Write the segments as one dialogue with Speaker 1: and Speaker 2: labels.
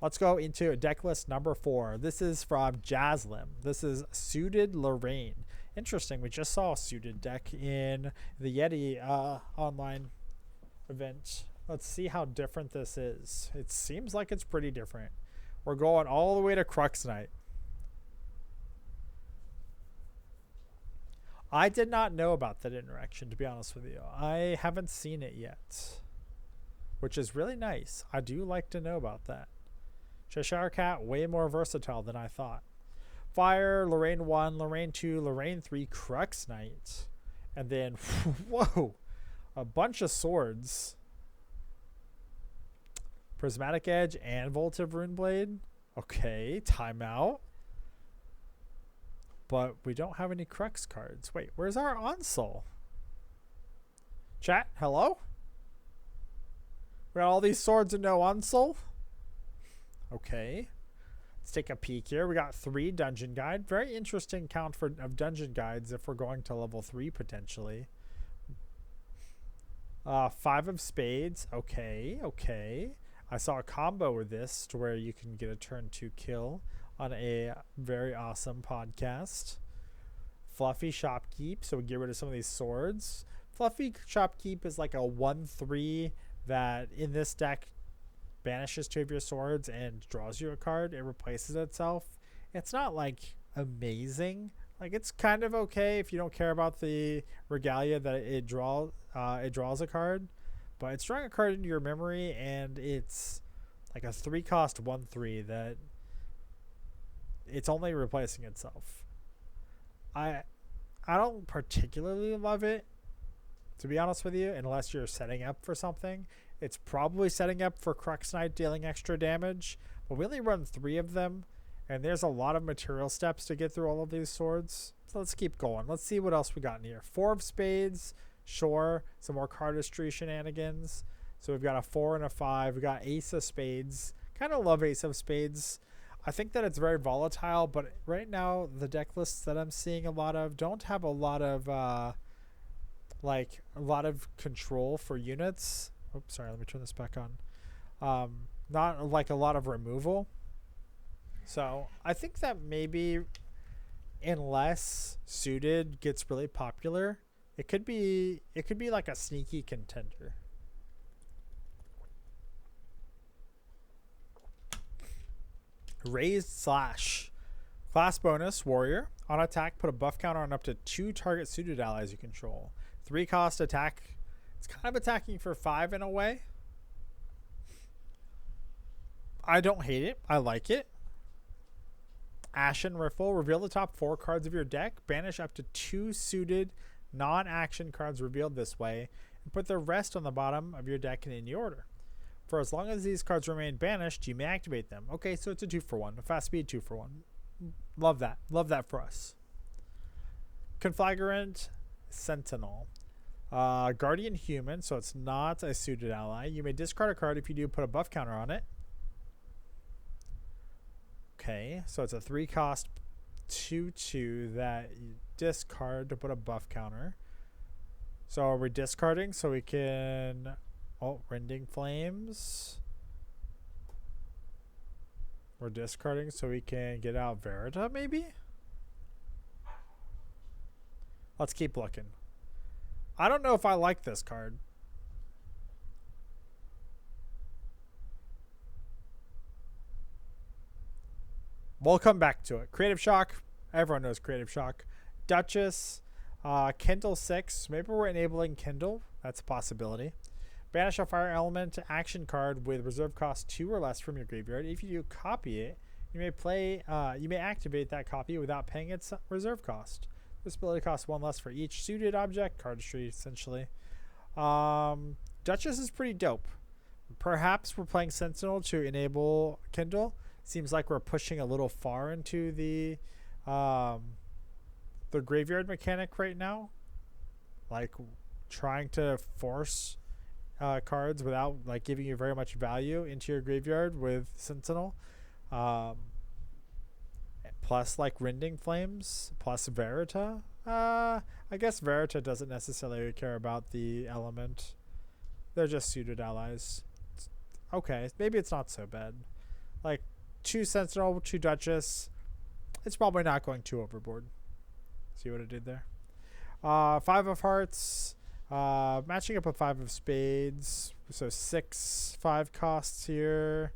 Speaker 1: Let's go into deck list number 4. This is from Jaslim. This is Suited Lorraine. Interesting. We just saw a suited deck in the Yeti online event. Let's see how different this is. It seems like it's pretty different. We're going all the way to Crux Night. I did not know about that interaction, to be honest with you. I haven't seen it yet, which is really nice. I do like to know about that. Cheshire Cat, way more versatile than I thought. Fire, Lorraine 1, Lorraine 2, Lorraine 3, Crux Knight. And then, whoa, a bunch of swords. Prismatic Edge and Votive Runeblade. Okay, timeout. But we don't have any Crux cards. Wait, where's our Onsol? Chat, hello? We got all these swords and no Onsol? Okay. Let's take a peek here. We got 3 dungeon guide. Very interesting count of dungeon guides if we're going to level 3 potentially. 5 of spades. Okay, okay. I saw a combo with this to where you can get a turn 2 kill on a very awesome podcast. Fluffy Shopkeep. So we get rid of some of these swords. Fluffy Shopkeep is like a 1/3 that in this deck banishes 2 of your swords and draws you a card. It replaces itself. It's not like amazing. Like it's kind of okay if you don't care about the regalia that it draws a card, but it's drawing a card into your memory, and it's like a 3-cost 1/3 that it's only replacing itself. I don't particularly love it, to be honest with you, unless you're setting up for something. It's probably setting up for Crux Knight dealing extra damage, but we only run 3 of them, and there's a lot of material steps to get through all of these swords. So let's keep going. Let's see what else we got in here. 4 of spades, sure. Some more cardistry shenanigans. So we've got a 4 and a 5. We got ace of spades. Kind of love ace of spades. I think that it's very volatile, but right now the deck lists that I'm seeing a lot of don't have a lot of control for units. Oops, sorry, let me turn this back on. Not like a lot of removal. So I think that maybe unless suited gets really popular, it could be like a sneaky contender. Raised Slash. Class bonus, warrior. On attack, put a buff counter on up to 2 target suited allies you control. 3-cost attack. It's kind of attacking for 5 in a way. I don't hate it. I like it. Ashen Riffle. Reveal the top 4 cards of your deck. Banish up to 2 suited non-action cards revealed this way, and put the rest on the bottom of your deck in any order. For as long as these cards remain banished, you may activate them. Okay, so it's a 2-for-1. A fast speed 2-for-1. Love that. Love that for us. Conflagrant Sentinel. Guardian Human, so it's not a suited ally. You may discard a card. If you do, put a buff counter on it. Okay, so it's a 3-cost 2/2 that you discard to put a buff counter. So are we discarding so we can... Oh, Rending Flames. We're discarding so we can get out Verita, maybe? Let's keep looking. I don't know if I like this card. We'll come back to it. Creative Shock. Everyone knows Creative Shock. Duchess. Kindle 6. Maybe we're enabling Kindle. That's a possibility. Banish a fire element action card with reserve cost 2 or less from your graveyard. If you do copy it, you may activate that copy without paying its reserve cost. This ability costs 1 less for each suited object. Cardistry, essentially. Duchess is pretty dope. Perhaps we're playing Sentinel to enable Kindle. Seems like we're pushing a little far into the graveyard mechanic right now. Like trying to force cards without like giving you very much value into your graveyard with Sentinel. Plus like Rending Flames, plus Verita. I guess Verita doesn't necessarily care about the element. They're just suited allies. Okay, maybe it's not so bad. like 2 Sentinel, 2 Duchess. It's probably not going too overboard. See what I did there? 5 of Hearts. Matching up a 5 of Spades. So 6 5 costs here.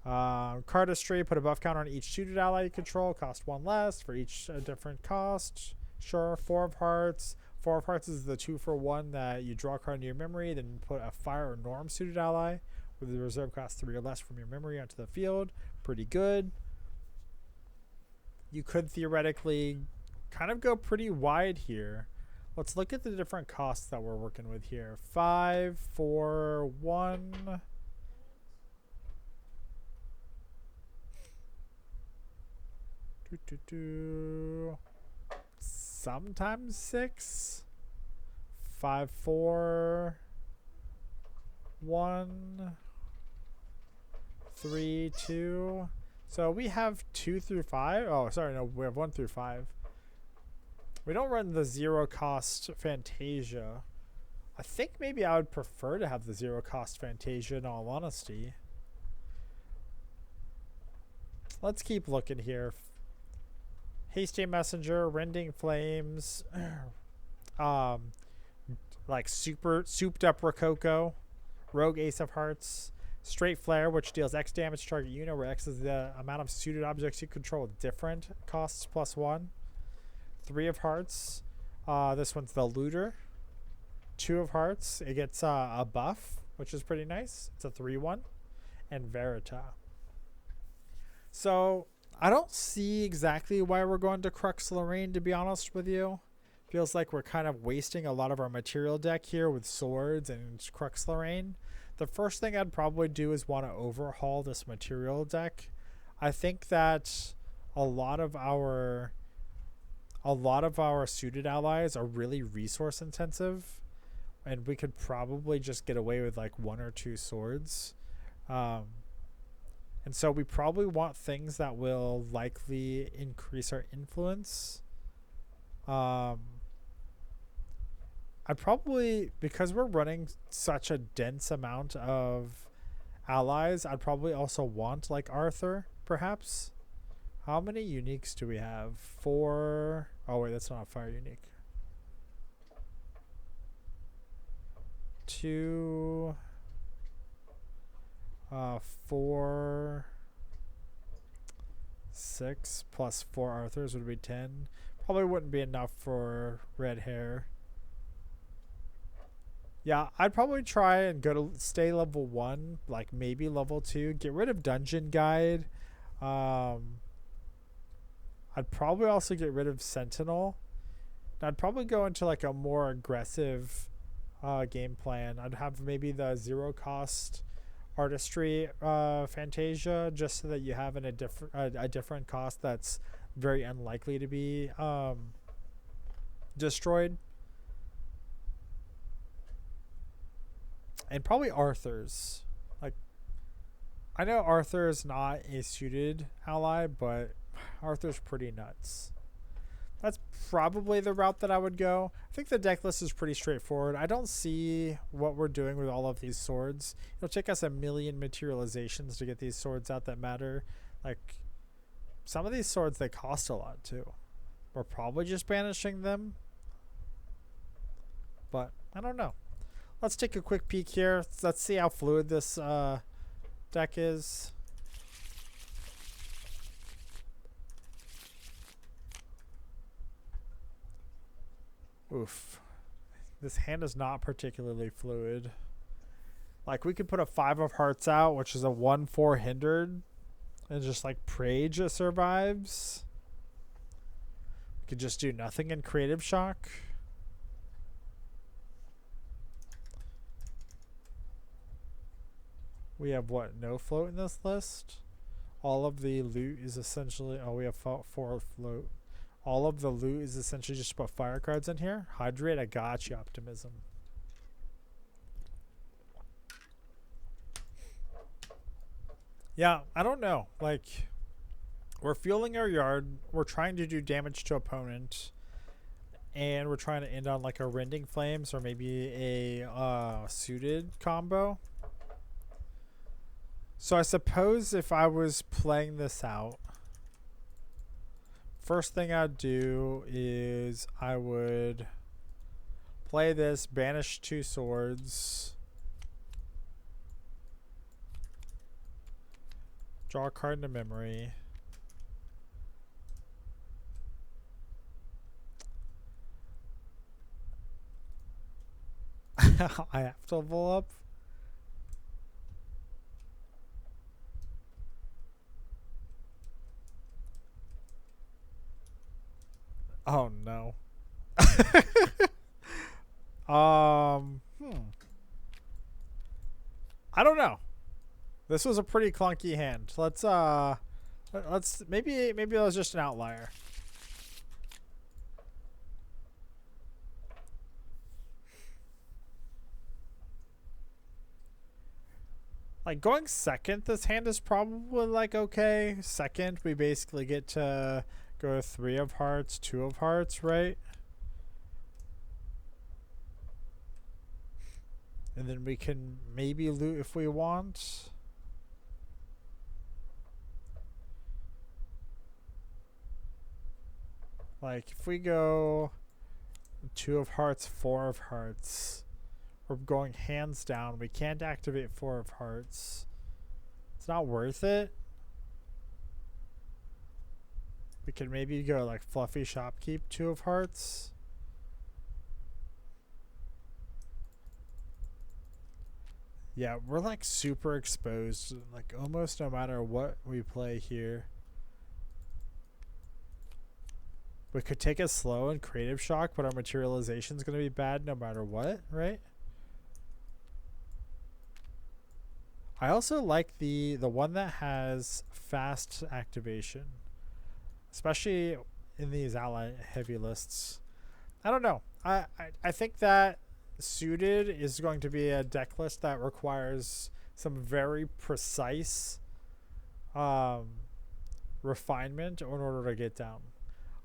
Speaker 1: Cardistry, put a buff counter on each suited ally you control. Cost 1 less for each different cost. Sure. 4 of Hearts. 4 of Hearts is the 2-for-1 that you draw a card into your memory, then put a Fire or Norm suited ally with the reserve cost 3 or less from your memory onto the field. Pretty good. You could theoretically kind of go pretty wide here. Let's look at the different costs that we're working with here. 5, 4, 1. Sometimes 6. 5, 4, 1, 3, 2. So we have 2 through 5. Oh, sorry, no, we have 1 through 5. We don't run the 0 cost Fantasia. I think maybe I would prefer to have the 0 cost Fantasia in all honesty. Let's keep looking here. Hasty Messenger, Rending Flames, like super souped up Rococo, Rogue Ace of Hearts, Straight Flare, which deals X damage to target unit, where X is the amount of suited objects you control different, costs +1. 3 of Hearts, this one's the Looter. 2 of Hearts, it gets a buff, which is pretty nice. It's a 3/1, and Verita. So I don't see exactly why we're going to Crux Lorraine, to be honest with you. Feels like we're kind of wasting a lot of our material deck here with swords and Crux Lorraine. The first thing I'd probably do is want to overhaul this material deck. I think that a lot of our suited allies are really resource intensive, and we could probably just get away with like 1 or 2 swords. And so we probably want things that will likely increase our influence. I'd probably, because we're running such a dense amount of allies, I'd probably also want like Arthur, perhaps. How many uniques do we have? 4. Oh wait, that's not a fire unique. 2, 4, 6 plus 4 Arthurs would be 10. Probably wouldn't be enough for red hair. Yeah, I'd probably try and stay level 1, like maybe level 2. Get rid of Dungeon Guide. I'd probably also get rid of Sentinel. I'd probably go into like a more aggressive game plan. I'd have maybe the 0 cost Artistry Fantasia, just so that you have a different cost that's very unlikely to be destroyed. And probably Arthur's. Like, I know Arthur is not a suited ally, but Arthur's pretty nuts. That's probably the route that I would go. I think the deck list is pretty straightforward. I don't see what we're doing with all of these swords. It'll take us a million materializations to get these swords out that matter. Like, some of these swords, they cost a lot too. We're probably just banishing them, but I don't know. Let's take a quick peek here. Let's see how fluid this deck is. Oof. This hand is not particularly fluid. Like, we could put a 5 of Hearts out, which is a 1/4 hindered, and just like Prage survives. We could just do nothing in Creative Shock. We have what? No float in this list? All of the loot is essentially... Oh, we have 4 float. All of the loot is essentially just about fire cards in here. Hydrate, I got you, Optimism. Yeah, I don't know. Like, we're fueling our yard. We're trying to do damage to opponent. And we're trying to end on like a Rending Flames or maybe a suited combo. So I suppose if I was playing this out, first thing I'd do is I would play this, banish 2 swords, draw a card into memory. I have to level up. Oh no. I don't know. This was a pretty clunky hand. Let's maybe that was just an outlier. Like going second, this hand is probably like okay. Second, we basically get to go 3 of hearts, 2 of hearts, right? And then we can maybe loot if we want. Like if we go 2 of hearts, 4 of hearts, we're going hands down. We can't activate 4 of hearts. It's not worth it. We could maybe go like fluffy shopkeep, 2 of hearts. Yeah, we're like super exposed, like almost no matter what we play here. We could take it slow and creative shock, but our materialization is going to be bad no matter what, right? I also like the one that has fast activation, especially in these ally heavy lists. I don't know. I think that suited is going to be a deck list that requires some very precise refinement in order to get down.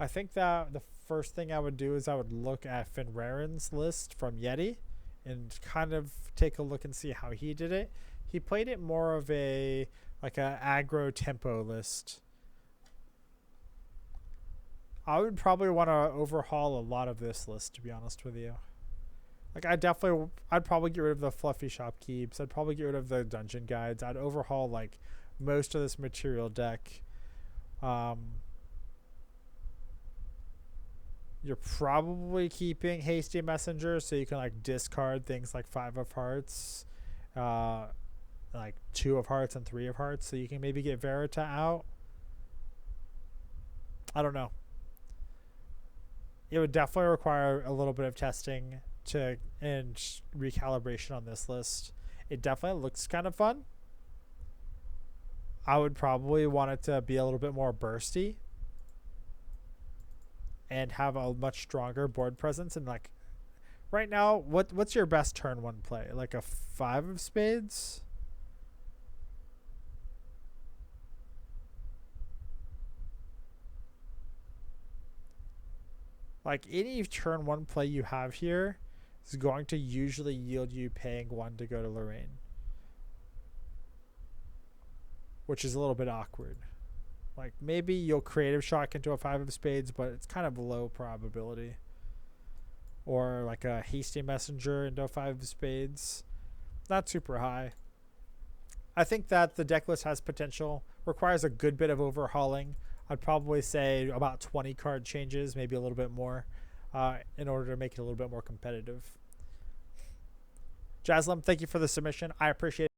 Speaker 1: I think that the first thing I would do is I would look at Finraren's list from Yeti and kind of take a look and see how he did it. He played it more of a aggro tempo list. I would probably want to overhaul a lot of this list, to be honest with you. Like I'd probably get rid of the fluffy shopkeeps. I'd probably get rid of the dungeon guides. I'd overhaul like most of this material deck. You're probably keeping Hasty Messenger so you can like discard things like 5 of hearts, like 2 of hearts and 3 of hearts, so you can maybe get Verita out. I don't know. It would definitely require a little bit of testing and recalibration on this list. It definitely looks kind of fun. I would probably want it to be a little bit more bursty and have a much stronger board presence. And like right now, what's your best turn 1 play? Like a 5 of spades? Like any turn 1 play you have here is going to usually yield you paying 1 to go to Lorraine, which is a little bit awkward. Like maybe you'll creative shock into a 5 of spades, but it's kind of low probability. Or like a hasty messenger into a 5 of spades, not super high. I think that the deck list has potential, requires a good bit of overhauling. I'd probably say about 20 card changes, maybe a little bit more, in order to make it a little bit more competitive. Jaslim, thank you for the submission. I appreciate it.